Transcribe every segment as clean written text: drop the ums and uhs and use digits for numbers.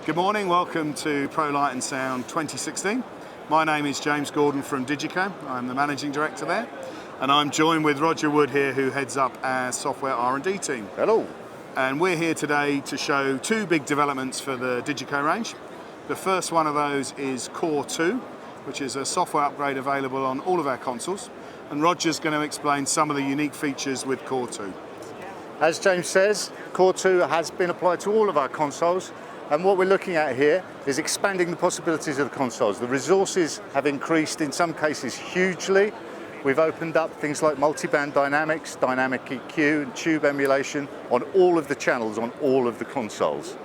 Good morning, welcome to Pro Light and Sound 2016. My name is James Gordon from DiGiCo. I'm the Managing Director there, and I'm joined with Roger Wood here, who heads up our software R&D team. Hello. And we're here today to show two big developments for the DiGiCo range. The first one of those is Core 2, which is a software upgrade available on all of our consoles. And Roger's going to explain some of the unique features with Core 2. As James says, Core 2 has been applied to all of our consoles, and what we're looking at here is expanding the possibilities of the consoles. The resources have increased in some cases hugely. We've opened up things like multiband dynamics, dynamic EQ and tube emulation on all of the channels on all of the consoles.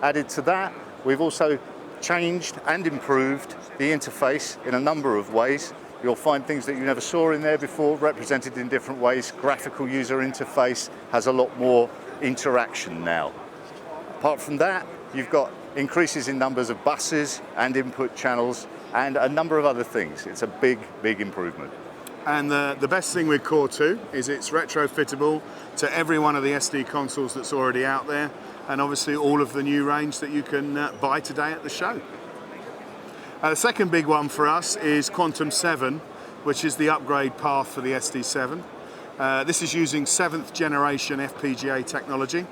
Added to that, we've also changed and improved the interface in a number of ways. You'll find things that you never saw in there before, represented in different ways. Graphical user interface has a lot more interaction now. Apart from that, you've got increases in numbers of buses and input channels and a number of other things. It's a big, big improvement. And the best thing with Core 2 is it's retrofittable to every one of the SD consoles that's already out there, and obviously all of the new range that you can buy today at the show. The second big one for us is Quantum 7, which is the upgrade path for the SD7. This is using 7th generation FPGA technology.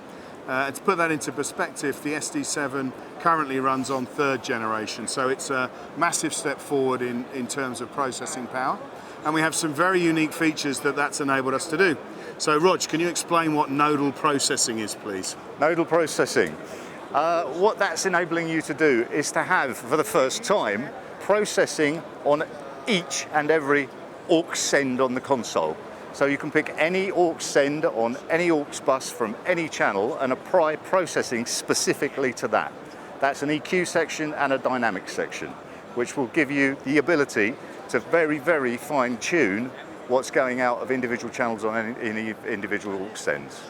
To put that into perspective, the SD7 currently runs on 3rd generation, so it's a massive step forward in terms of processing power. And we have some very unique features that's enabled us to do. So Rog, can you explain what Nodal Processing is, please? Nodal Processing. What that's enabling you to do is to have, for the first time, processing on each and every aux send on the console. So you can pick any aux send on any aux bus from any channel and apply processing specifically to that. That's an EQ section and a dynamic section, which will give you the ability to very, very fine tune what's going out of individual channels on any individual aux sends.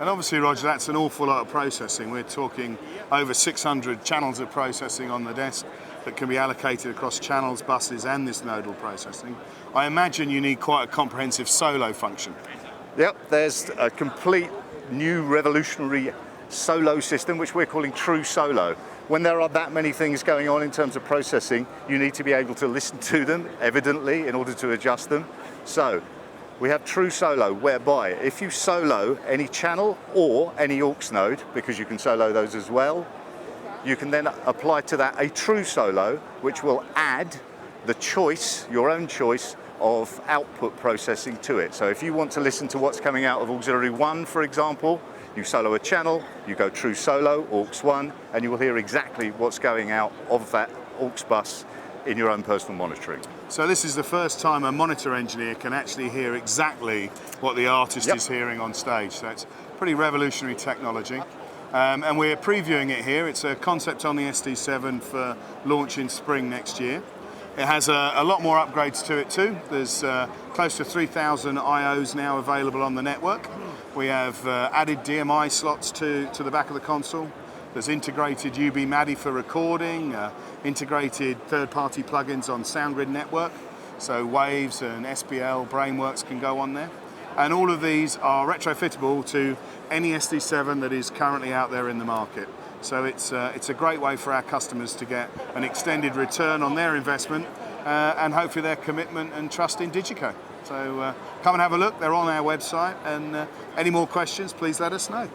And obviously, Roger, that's an awful lot of processing. We're talking over 600 channels of processing on the desk that can be allocated across channels, buses, and this nodal processing. I imagine you need quite a comprehensive solo function. Yep, there's a complete new revolutionary solo system, which we're calling True Solo. When there are that many things going on in terms of processing, you need to be able to listen to them, evidently, in order to adjust them. So, we have True Solo, whereby if you solo any channel or any aux node, because you can solo those as well, you can then apply to that a True Solo, which will add the choice, your own choice, of output processing to it. So if you want to listen to what's coming out of auxiliary 1, for example, you solo a channel, you go True Solo, aux 1, and you will hear exactly what's going out of that aux bus in your own personal monitoring. So this is the first time a monitor engineer can actually hear exactly what the artist is hearing on stage. So it's pretty revolutionary technology. And we're previewing it here. It's a concept on the SD7 for launch in spring next year. It has a lot more upgrades to it too. There's close to 3,000 IOs now available on the network. We have added DMI slots to the back of the console. There's integrated UB MADI for recording, integrated third-party plugins on SoundGrid network, so Waves and SPL, Brainworks can go on there. And all of these are retrofittable to any SD7 that is currently out there in the market. So it's a great way for our customers to get an extended return on their investment and hopefully their commitment and trust in DiGiCo. So come and have a look, they're on our website, and any more questions, please let us know.